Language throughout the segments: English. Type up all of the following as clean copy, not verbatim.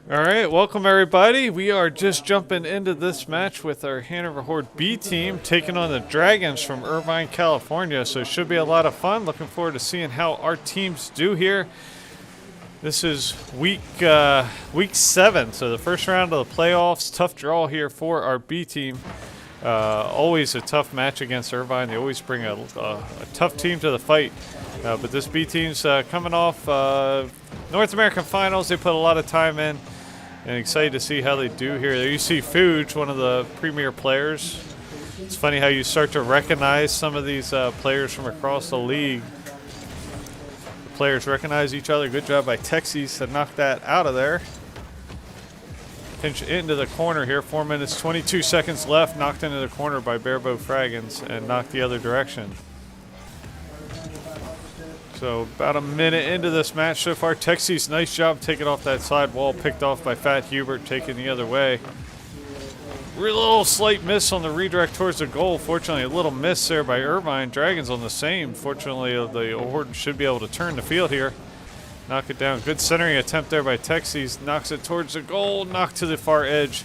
Alright, welcome everybody. We are just jumping into this match with our Hanover Horde B team taking on the Dragons from Irvine, California. So it should be a lot of fun. Looking forward to seeing how our teams do here. This is week 7, so the first round of the playoffs. Tough draw here for our B team. Always a tough match against Irvine. They always bring a tough team to the fight. But this B team's coming off North American Finals. They put a lot of time in. And excited to see how they do here. There you see Fuge, one of the premier players. It's funny how you start to recognize some of these players from across the league. The players recognize each other. Good job by Texas to knock that out of there. Pinch into the corner here. 4 minutes, 22 seconds left. Knocked into the corner by Barebow Fraggins and knocked the other direction. So about a minute into this match so far. Texas, nice job taking off that side wall. Picked off by Fat Hubert, taking the other way. Real little slight miss on the redirect towards the goal. Fortunately, a little miss there by Irvine. Dragons on the same. Fortunately, the Horde should be able to turn the field here. Knock it down. Good centering attempt there by Texas. Knocks it towards the goal. Knocked to the far edge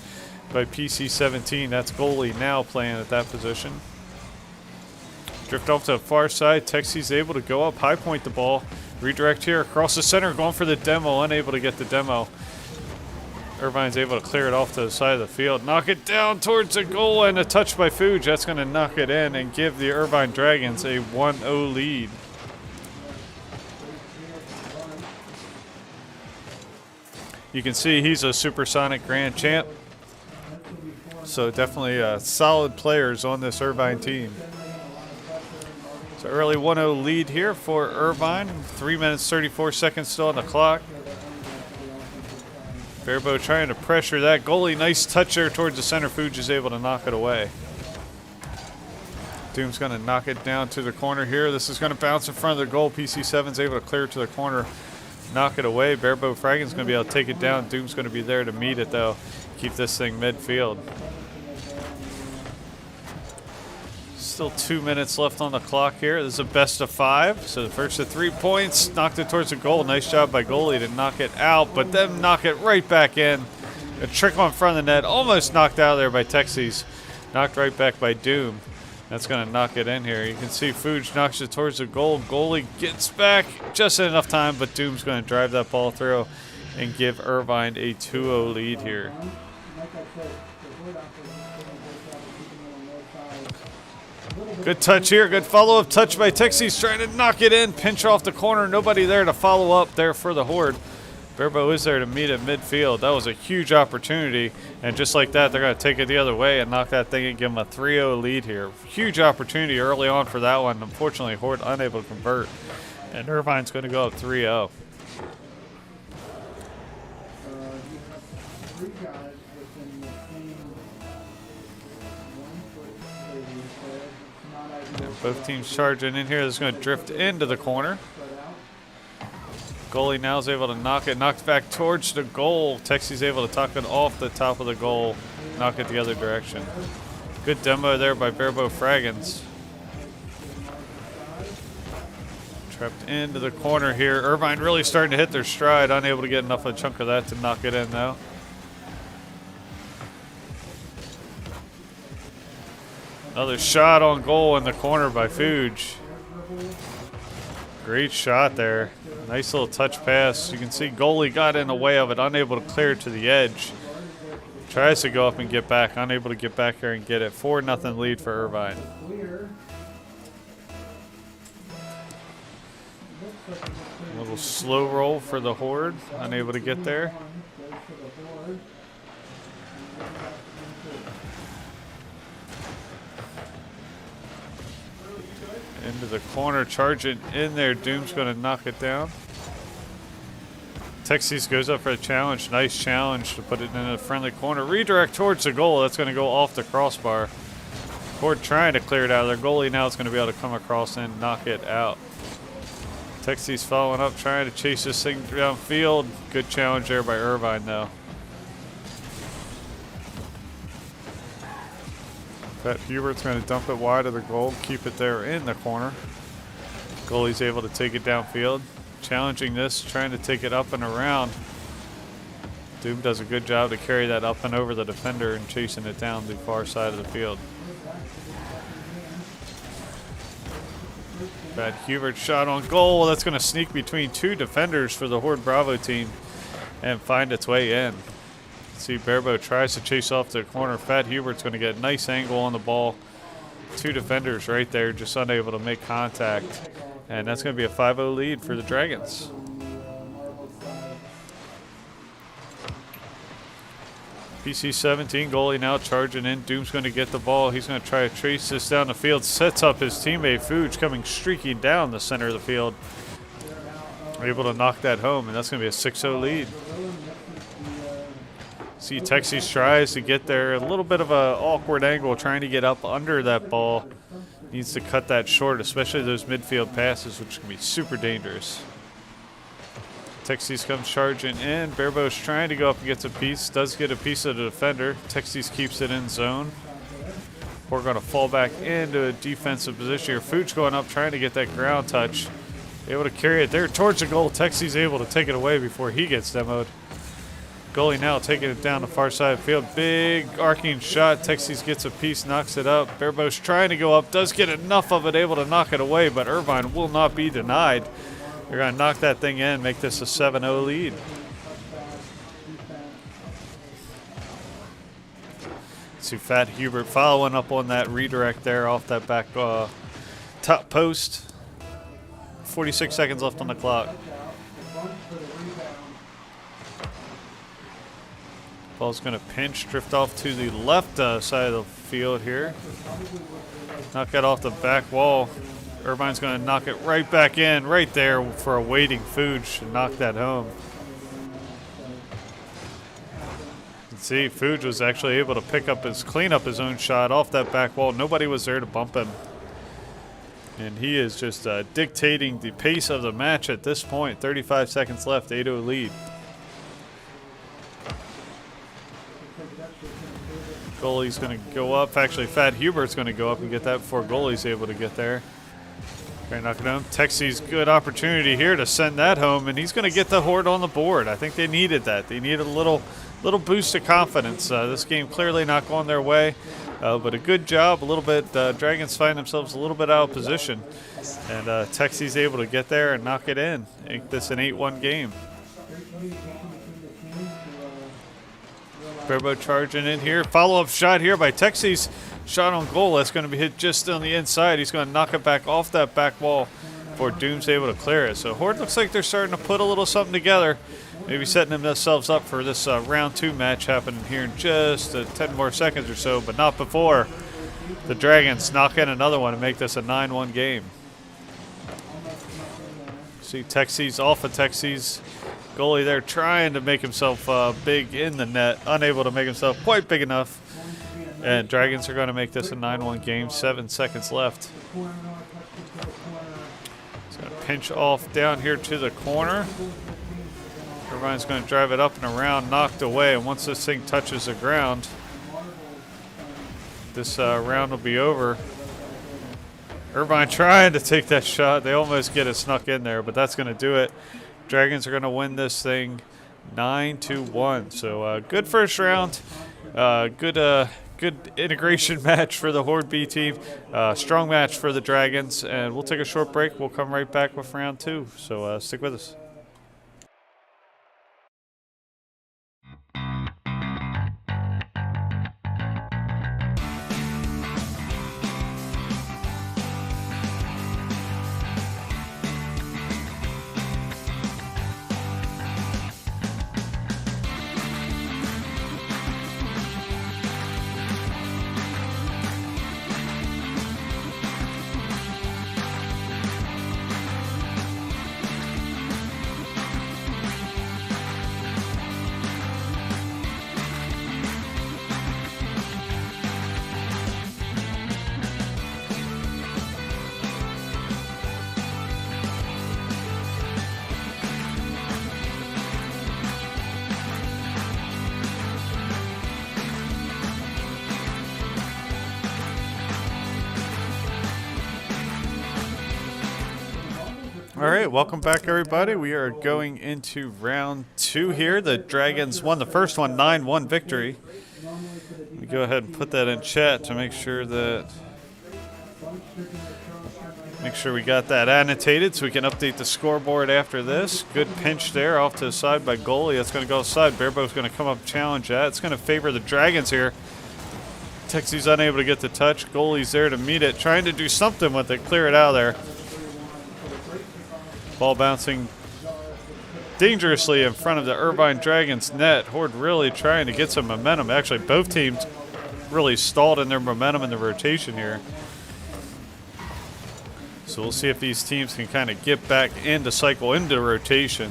by PC-17. That's goalie now playing at that position. Drift off to the far side. Texas able to go up, high point the ball. Redirect here across the center, going for the demo. Unable to get the demo. Irvine's able to clear it off to the side of the field. Knock it down towards the goal, and a touch by Fuge. That's going to knock it in and give the Irvine Dragons a 1-0 lead. You can see he's a Supersonic Grand Champ. So definitely solid players on this Irvine team. So early 1-0 lead here for Irvine. 3 minutes, 34 seconds still on the clock. Barebow trying to pressure that goalie. Nice touch there towards the center. Fuge is able to knock it away. Doom's going to knock it down to the corner here. This is going to bounce in front of the goal. PC7's able to clear it to the corner, knock it away. Barebow Fraggin's going to be able to take it down. Doom's going to be there to meet it, though. Keep this thing midfield. Still 2 minutes left on the clock here. This is a best of 5. So the first of 3 points, knocked it towards the goal. Nice job by goalie to knock it out, but then knock it right back in. A trick on front of the net, almost knocked out of there by Texas. Knocked right back by Doom. That's going to knock it in here. You can see Fuge knocks it towards the goal. Goalie gets back just in enough time, but Doom's going to drive that ball through and give Irvine a 2-0 lead here. Good touch here. Good follow-up touch by Texas, trying to knock it in. Pinch off the corner. Nobody there to follow up there for the Horde. Barebow is there to meet at midfield. That was a huge opportunity. And just like that, they're going to take it the other way and knock that thing and give them a 3-0 lead here. Huge opportunity early on for that one. Unfortunately, Horde unable to convert. And Irvine's going to go up 3-0. Both teams charging in here. This is going to drift into the corner. Goalie now is able to knock it. Knocked back towards the goal. Texas able to tuck it off the top of the goal. Knock it the other direction. Good demo there by Barebow Fraggins. Trapped into the corner here. Irvine really starting to hit their stride. Unable to get enough of a chunk of that to knock it in though. Another shot on goal in the corner by Fuge. Great shot there. Nice little touch pass. You can see goalie got in the way of it, unable to clear it to the edge. Tries to go up and get back, unable to get back here and get it. 4-0 lead for Irvine. A little slow roll for the Horde, unable to get there. Into the corner, charging in there. Doom's going to knock it down. Texas goes up for a challenge. Nice challenge to put it in a friendly corner. Redirect towards the goal. That's going to go off the crossbar. Horde trying to clear it out of their goalie. Now it's going to be able to come across and knock it out. Texas following up, trying to chase this thing downfield. Good challenge there by Irvine, though. Fat Hubert's going to dump it wide of the goal, keep it there in the corner. Goalie's able to take it downfield. Challenging this, trying to take it up and around. Doom does a good job to carry that up and over the defender and chasing it down the far side of the field. Bad Hubert shot on goal. That's going to sneak between two defenders for the Horde Bravo team and find its way in. See, Barebow tries to chase off the corner. Fat Hubert's going to get a nice angle on the ball. Two defenders right there just unable to make contact. And that's going to be a 5-0 lead for the Dragons. PC 17 goalie now charging in. Doom's going to get the ball. He's going to try to trace this down the field. Sets up his teammate Fuge coming streaking down the center of the field. Able to knock that home, and that's going to be a 6-0 lead. See, Texas tries to get there. A little bit of an awkward angle trying to get up under that ball. Needs to cut that short, especially those midfield passes, which can be super dangerous. Texas comes charging in. Barebow's trying to go up and gets a piece. Does get a piece of the defender. Texas keeps it in zone. We're going to fall back into a defensive position here. Fuge going up, trying to get that ground touch. Able to carry it there towards the goal. Texas able to take it away before he gets demoed. Goalie now taking it down the far side of the field. Big arcing shot. Texas gets a piece, knocks it up. Barebow's trying to go up. Does get enough of it, able to knock it away, but Irvine will not be denied. They're going to knock that thing in, make this a 7-0 lead. See Fat Hubert following up on that redirect there off that back top post. 46 seconds left on the clock. Ball's going to pinch, drift off to the left side of the field here. Knock that off the back wall. Irvine's going to knock it right back in, right there for a waiting Fuge to knock that home. You can see Fuge was actually able to clean up his own shot off that back wall. Nobody was there to bump him. And he is just dictating the pace of the match at this point. 35 seconds left, 8-0 lead. Goalie's going to go up. Actually, Fat Hubert's going to go up and get that before goalie's able to get there. Try to knock it home. Texie's good opportunity here to send that home, and he's going to get the Horde on the board. I think they needed that. They needed a little boost of confidence. This game clearly not going their way, but a good job. A little bit. Dragons find themselves a little bit out of position, and Texie's able to get there and knock it in. Make this an 8-1 game. Barebow charging in here. Follow-up shot here by Texas. Shot on goal. That's going to be hit just on the inside. He's going to knock it back off that back wall before Doom's able to clear it. So Horde looks like they're starting to put a little something together. Maybe setting themselves up for this round 2 match happening here in just 10 more seconds or so, but not before the Dragons knock in another one and make this a 9-1 game. See Texas off of Texas. Goalie there trying to make himself big in the net, unable to make himself quite big enough. And Dragons are going to make this a 9-1 game, 7 seconds left. He's going to pinch off down here to the corner. Irvine's going to drive it up and around, knocked away. And once this thing touches the ground, this round will be over. Irvine trying to take that shot. They almost get it snuck in there, but that's going to do it. Dragons are going to win this thing 9-1. So good first round. Good integration match for the Horde B team. Strong match for the Dragons. And we'll take a short break. We'll come right back with round 2. So stick with us. Alright, welcome back everybody. We are going into round 2 here. The Dragons won the first one, 9-1 victory. Let me go ahead and put that in chat to make sure we got that annotated so we can update the scoreboard after this. Good pinch there off to the side by goalie. That's going to go outside. Bearbo's going to come up and challenge that. It's going to favor the Dragons here. Texie's unable to get the touch. Goalie's there to meet it, trying to do something with it, clear it out of there. Ball bouncing dangerously in front of the Irvine Dragons net. Horde really trying to get some momentum. Actually, both teams really stalled in their momentum in the rotation here. So we'll see if these teams can kind of get back into cycle into rotation.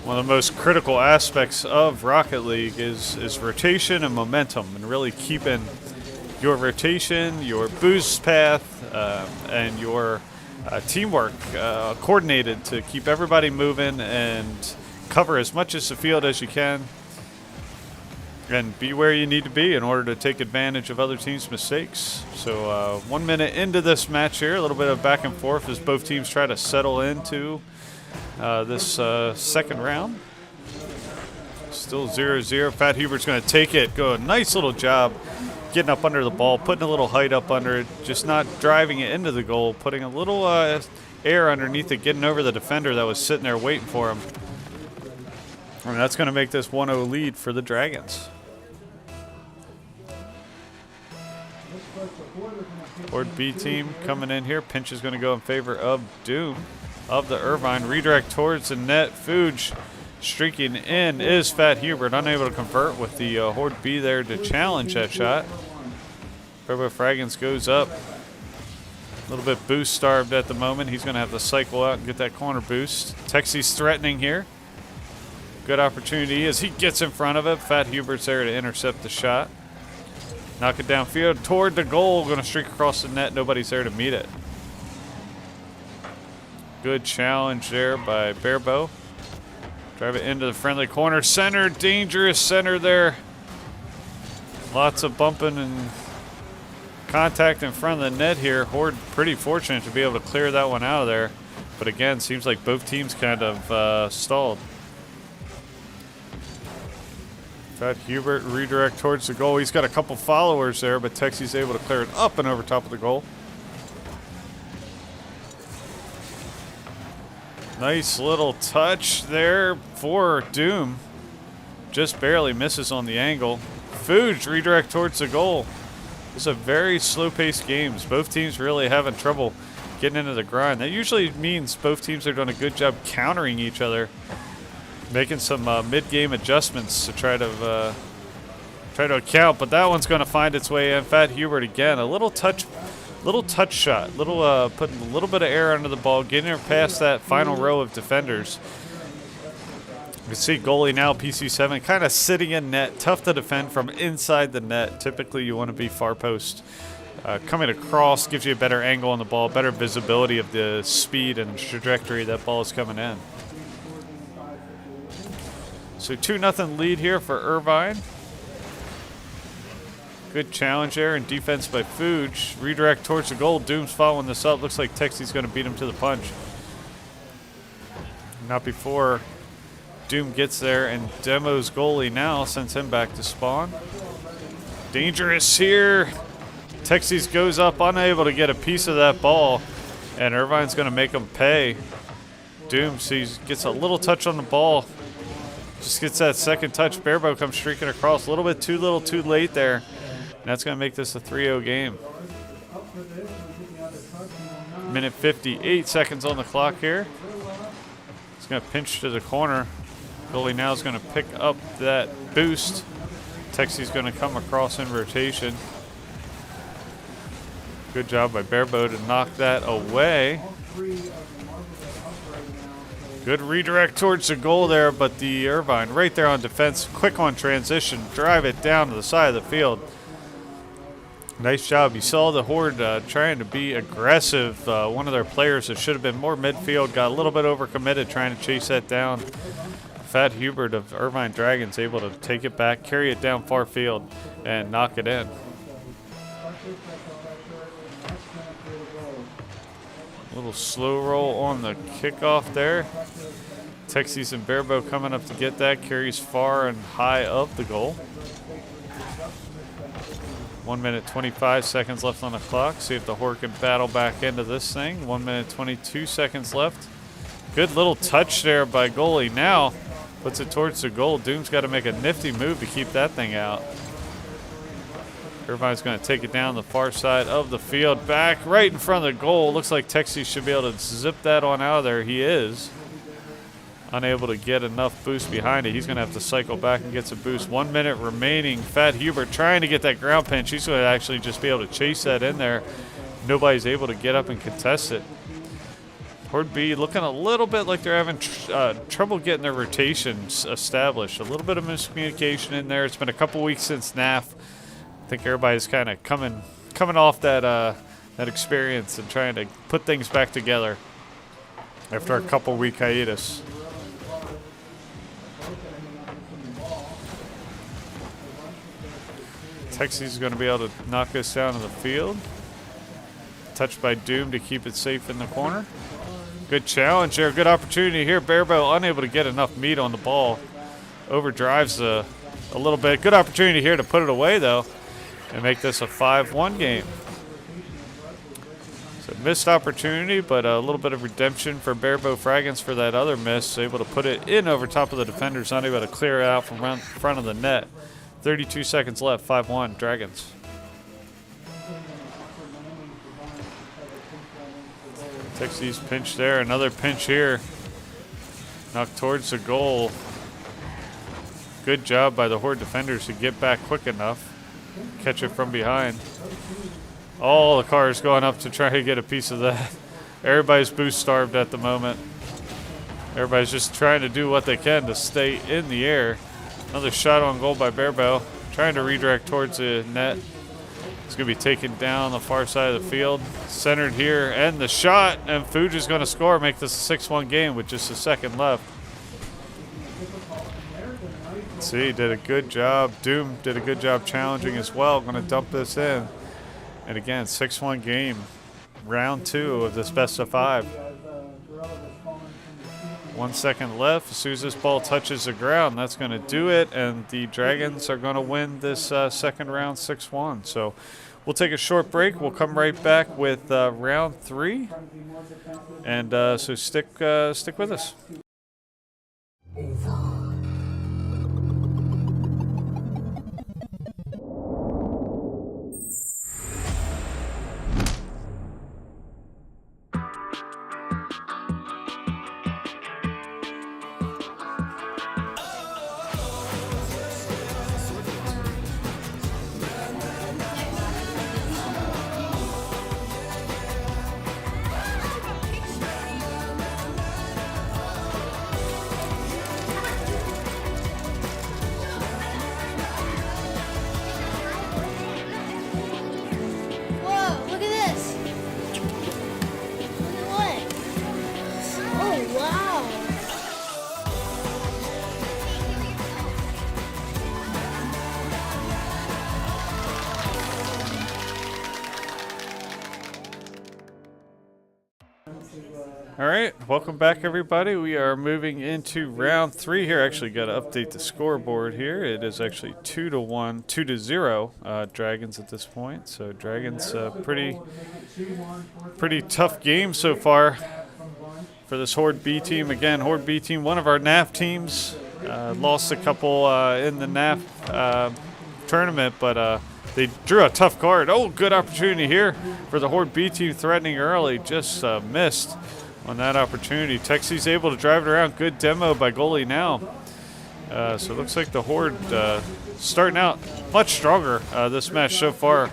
One of the most critical aspects of Rocket League is rotation and momentum, and really keeping your rotation, your boost path, and your teamwork coordinated to keep everybody moving and cover as much as the field as you can and be where you need to be in order to take advantage of other teams' mistakes. So 1 minute into this match here, a little bit of back and forth as both teams try to settle into this second round. Still 0-0. Fat Hubert's going to take it. Go a nice little job getting up under the ball, putting a little height up under it, just not driving it into the goal, putting a little air underneath it, getting over the defender that was sitting there waiting for him. And that's going to make this 1-0 lead for the Dragons. Horde B team coming in here. Pinch is going to go in favor of Doom of the Irvine. Redirect towards the net. Fuge streaking in is Fat Hubert, unable to convert with the Horde B there to challenge that shot. Turbo Fraggins goes up. A little bit boost starved at the moment. He's going to have to cycle out and get that corner boost. Texie's threatening here. Good opportunity as he gets in front of it. Fat Hubert's there to intercept the shot. Knock it downfield toward the goal. Going to streak across the net. Nobody's there to meet it. Good challenge there by Bearbo. Drive it into the friendly corner. Center, dangerous center there. Lots of bumping and contact in front of the net here. Horde pretty fortunate to be able to clear that one out of there. But again, seems like both teams kind of stalled. Fat Hubert redirect towards the goal. He's got a couple followers there, but Texie's able to clear it up and over top of the goal. Nice little touch there for Doom. Just barely misses on the angle. Fuge redirect towards the goal. It's a very slow-paced game. Both teams really having trouble getting into the grind. That usually means both teams are doing a good job countering each other, making some mid-game adjustments to try to account. But that one's going to find its way in. Fat Hubert again, a little touch shot, putting a little bit of air under the ball, getting her past that final row of defenders. You can see goalie now, PC7, kind of sitting in net. Tough to defend from inside the net. Typically, you want to be far post. Coming across gives you a better angle on the ball, better visibility of the speed and trajectory that ball is coming in. So 2-0 lead here for Irvine. Good challenge there and defense by Fuge. Redirect towards the goal. Doom's following this up. Looks like Texie's going to beat him to the punch. Not before Doom gets there, and Demo's goalie now sends him back to spawn. Dangerous here. Texie's goes up, unable to get a piece of that ball, and Irvine's going to make him pay. Doom gets a little touch on the ball. Just gets that second touch. Bearbo comes streaking across. A little bit too little, too late there. And that's going to make this a 3-0 game. Minute 58 seconds on the clock here. It's going to pinch to the corner. Goalie now is going to pick up that boost. Texie's going to come across in rotation. Good job by Bearbo to knock that away. Good redirect towards the goal there, but the Irvine right there on defense, quick on transition, drive it down to the side of the field. Nice job. You saw the Horde trying to be aggressive. One of their players that should have been more midfield got a little bit overcommitted trying to chase that down. Fat Hubert of Irvine Dragons able to take it back, carry it down far field, and knock it in. Little slow roll on the kickoff there. Texas and Barebow coming up to get that. Carries far and high of the goal. 1 minute 25 seconds left on the clock. See if the Horde can battle back into this thing. 1 minute 22 seconds left. Good little touch there by goalie. Now puts it towards the goal. Doom's got to make a nifty move to keep that thing out. Irvine's going to take it down the far side of the field. Back right in front of the goal. Looks like Texas should be able to zip that on out of there. He is. Unable to get enough boost behind it. He's going to have to cycle back and get some boost. 1 minute remaining. Fat Hubert trying to get that ground pinch. He's going to actually just be able to chase that in there. Nobody's able to get up and contest it. Horde B looking a little bit like they're having trouble getting their rotations established. A little bit of miscommunication in there. It's been a couple weeks since NAF. I think everybody's kind of coming off that experience and trying to put things back together after a couple week hiatus. Texas is going to be able to knock this down to the field. Touched by Doom to keep it safe in the corner. Good challenge there. Good opportunity here. Barebow unable to get enough meat on the ball. Overdrives a little bit. Good opportunity here to put it away, though, and make this a 5-1 game. So missed opportunity, but a little bit of redemption for Barebow Fraggins for that other miss. Able to put it in over top of the defenders, unable to clear it out from front of the net. 32 seconds left, 5-1, Dragons. Texas pinch there, another pinch here. Knocked towards the goal. Good job by the Horde defenders to get back quick enough. Catch it from behind. All the cars going up to try to get a piece of that. Everybody's boost starved at the moment. Everybody's just trying to do what they can to stay in the air. Another shot on goal by Barebow. Trying to redirect towards the net. It's going to be taken down the far side of the field. Centered here, and the shot, and Fuji's going to score, make this a 6-1 game with just a second left. Let's see, did a good job. Doom did a good job challenging as well. Going to dump this in. And again, 6-1 game. Round 2 of this best of 5. 1 second left. As soon as this ball touches the ground, that's going to do it. And the Dragons are going to win this second round 6-1. So we'll take a short break. We'll come right back with round 3. And so stick with us. All right, welcome back, everybody. We are moving into round 3 here. Actually, got to update the scoreboard here. It is actually 2-0 Dragons at this point. So Dragons, pretty tough game so far for this Horde B team. Again, Horde B team, one of our NAF teams, lost a couple in the NAF tournament, but they drew a tough card. Oh, good opportunity here for the Horde B team, threatening early, just missed on that opportunity. Texie's able to drive it around. Good demo by goalie now. So it looks like the Horde starting out much stronger this match so far.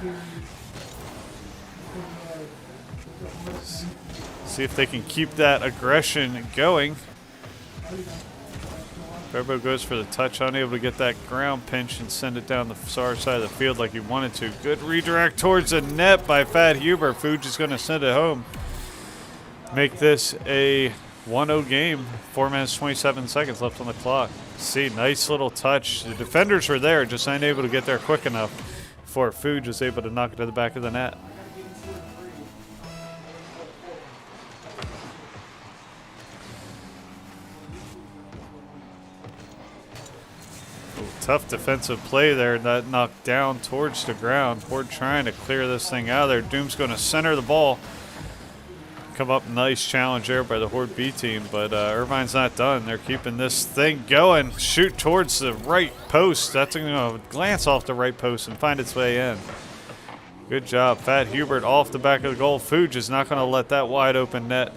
See if they can keep that aggression going. Barebow goes for the touch, unable to get that ground pinch and send it down the far side of the field like he wanted to. Good redirect towards the net by Fat Huber. Fuji's going to send it home. Make this a 1-0 game. 4 minutes, 27 seconds left on the clock. See, nice little touch. The defenders were there, just unable to get there quick enough before Fuji was able to knock it to the back of the net. Tough defensive play there. That knocked down towards the ground. Horde trying to clear this thing out of there. Doom's going to center the ball. Come up, nice challenge there by the Horde B team, but Irvine's not done. They're keeping this thing going. Shoot towards the right post. That's going to glance off the right post and find its way in. Good job. Fat Hubert off the back of the goal. Fuge is not going to let that wide open net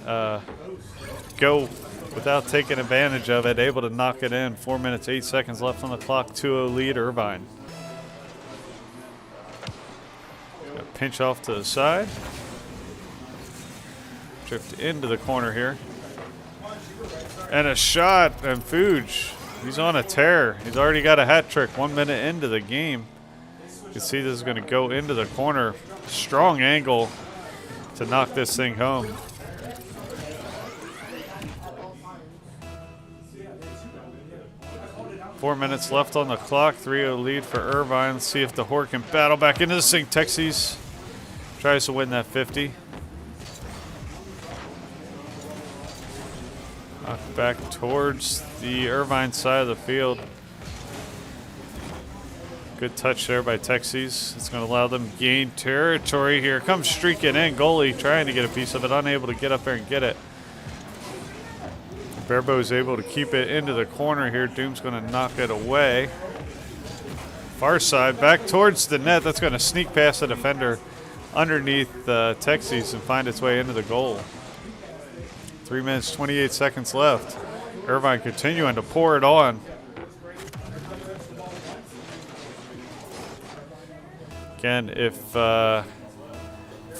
go without taking advantage of it. Able to knock it in. 4 minutes, 8 seconds left on the clock. 2-0 lead, Irvine. Pinch off to the side. Drift into the corner here. And a shot, and Fuge, he's on a tear. He's already got a hat trick 1 minute into the game. You can see this is going to go into the corner. Strong angle to knock this thing home. Four minutes left on the clock. 3-0 lead for Irvine. Let's see if the Horde can battle back into this thing. Texas tries to win that 50. Knocked back towards the Irvine side of the field. Good touch there by Texas. It's going to allow them to gain territory here. Comes streaking in. Goalie trying to get a piece of it. Unable to get up there and get it. Barebow is able to keep it into the corner here. Doom's going to knock it away. Far side. Back towards the net. That's going to sneak past the defender underneath Texas and find its way into the goal. 3 minutes, 28 seconds left. Irvine continuing to pour it on. Again, if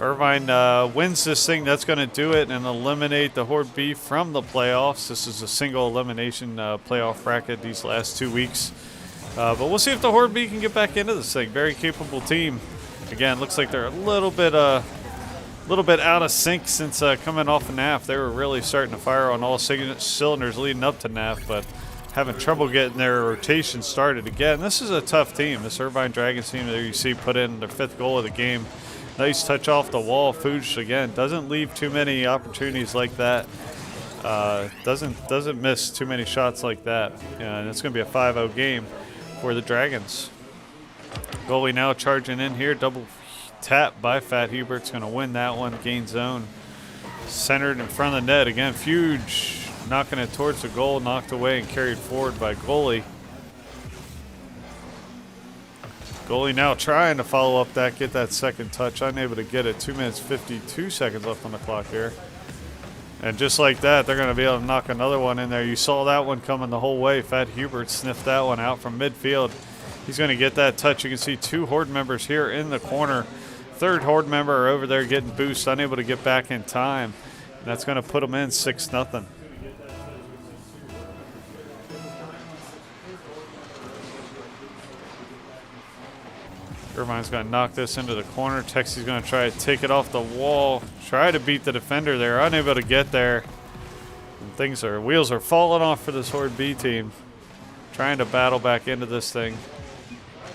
Irvine wins this thing, that's going to do it and eliminate the Horde B from the playoffs. This is a single elimination playoff bracket these last 2 weeks. But we'll see if the Horde B can get back into this thing. Very capable team. Again, looks like they're a little bit out of sync since coming off of NAF. They were really starting to fire on all cylinders leading up to NAF, but having trouble getting their rotation started again. This is a tough team. This Irvine Dragons team there you see put in their 5th goal of the game. Nice touch off the wall. Fuge again doesn't leave too many opportunities like that. Doesn't miss too many shots like that. And it's going to be a 5-0 game for the Dragons. Goalie now charging in here. Double tap by Fat Hubert's going to win that one. Gain zone. Centered in front of the net. Again, Fuge knocking it towards the goal. Knocked away and carried forward by goalie. Goalie now trying to follow up that, get that second touch. Unable to get it. 2 minutes, 52 seconds left on the clock here. And just like that, they're going to be able to knock another one in there. You saw that one coming the whole way. Fat Hubert sniffed that one out from midfield. He's going to get that touch. You can see 2 Horde members here in the corner. 3rd Horde member over there getting boost, unable to get back in time. And that's going to put them in 6-0. Irvine's going to knock this into the corner. Texie's going to try to take it off the wall. Try to beat the defender there. Unable to get there. And wheels are falling off for this Horde B team. Trying to battle back into this thing.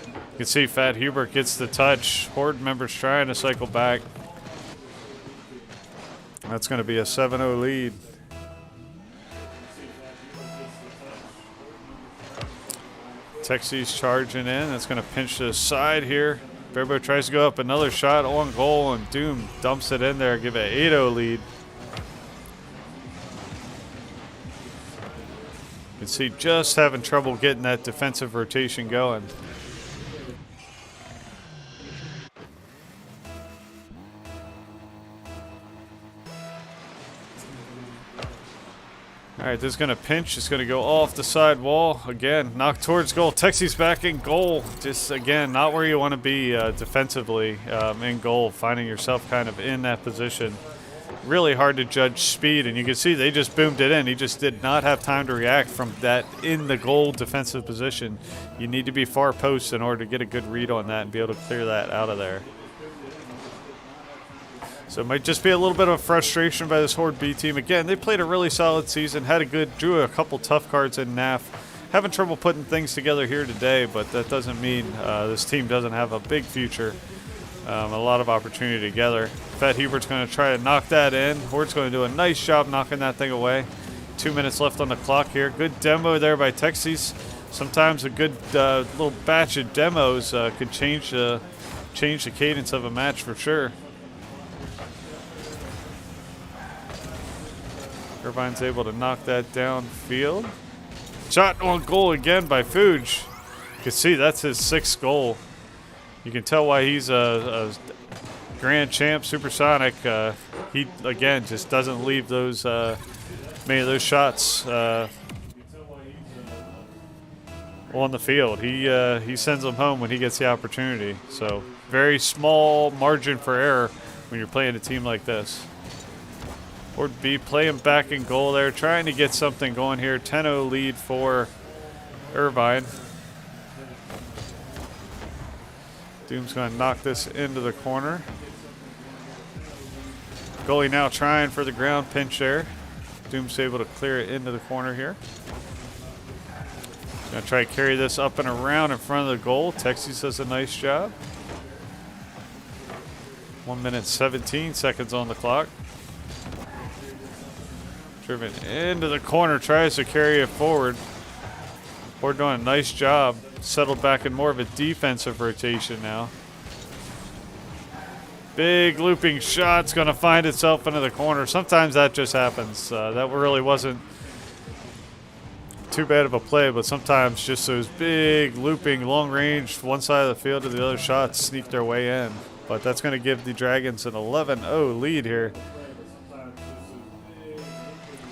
You can see Fat Hubert gets the touch. Horde members trying to cycle back. That's going to be a 7-0 lead. Texie's charging in. That's going to pinch to the side here. Barebow tries to go up another shot on goal, and Doom dumps it in there. Give it an 8-0 lead. You can see just having trouble getting that defensive rotation going. All right, this is going to pinch. It's going to go off the side wall. Again, knock towards goal. Texie's back in goal. Just, again, not where you want to be defensively in goal, finding yourself kind of in that position. Really hard to judge speed, and you can see they just boomed it in. He just did not have time to react from that in the goal defensive position. You need to be far post in order to get a good read on that and be able to clear that out of there. So it might just be a little bit of frustration by this Horde B team. Again, they played a really solid season, drew a couple tough cards in NAF. Having trouble putting things together here today, but that doesn't mean this team doesn't have a big future. A lot of opportunity together. Fat Hubert's going to try to knock that in. Horde's going to do a nice job knocking that thing away. 2 minutes left on the clock here. Good demo there by Texas. Sometimes a good little batch of demos could change the cadence of a match for sure. Irvine's able to knock that downfield. Shot on goal again by Fuge. You can see that's his 6th goal. You can tell why he's a Grand Champ Supersonic. He, again, just doesn't leave those many of those shots on the field. He sends them home when he gets the opportunity. So very small margin for error when you're playing a team like this. Horde B playing back in goal there, trying to get something going here. 10-0 lead for Irvine. Doom's going to knock this into the corner. Goalie now trying for the ground pinch there. Doom's able to clear it into the corner here. Going to try to carry this up and around in front of the goal. Texas does a nice job. 1 minute 17 seconds on the clock. Driven into the corner, tries to carry it forward. Horde doing a nice job. Settled back in more of a defensive rotation now. Big looping shot's going to find itself into the corner. Sometimes that just happens. That really wasn't too bad of a play, but sometimes just those big looping, long range, one side of the field to the other shots sneak their way in. But that's going to give the Dragons an 11-0 lead here.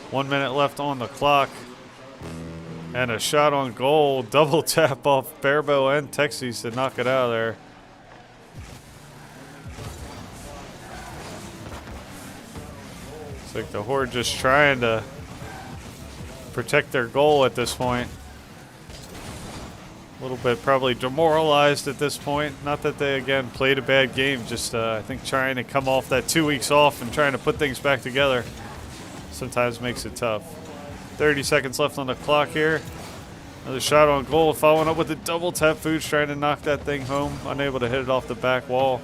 1 minute left on the clock. And a shot on goal. Double tap off Barebow and Texas to knock it out of there. It's like the Horde just trying to protect their goal at this point. A little bit probably demoralized at this point. Not that they, again, played a bad game. Just, I think, trying to come off that 2 weeks off and trying to put things back together sometimes makes it tough. 30 seconds left on the clock here. Another shot on goal, following up with a double tap. Fuge trying to knock that thing home. Unable to hit it off the back wall.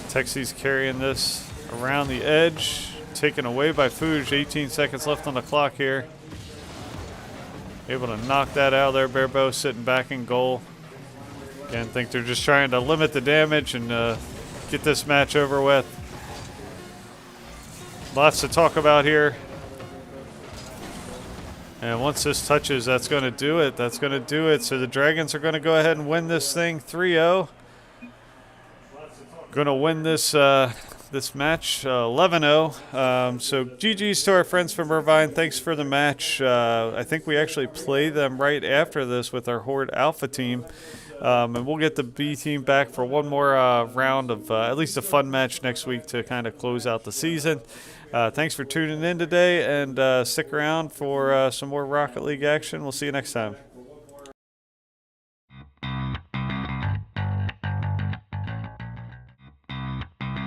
Texas carrying this around the edge. Taken away by Fuge. 18 seconds left on the clock here. Able to knock that out of there. Barebow sitting back in goal. Again, think they're just trying to limit the damage and get this match over with. Lots to talk about here. And once this touches, that's going to do it. That's going to do it. So the Dragons are going to go ahead and win this thing 3-0. Going to win this this match 11-0. So GG's to our friends from Irvine. Thanks for the match. I think we actually play them right after this with our Horde Alpha team. And we'll get the B team back for one more round of at least a fun match next week to kind of close out the season. Thanks for tuning in today, and stick around for some more Rocket League action. We'll see you next time.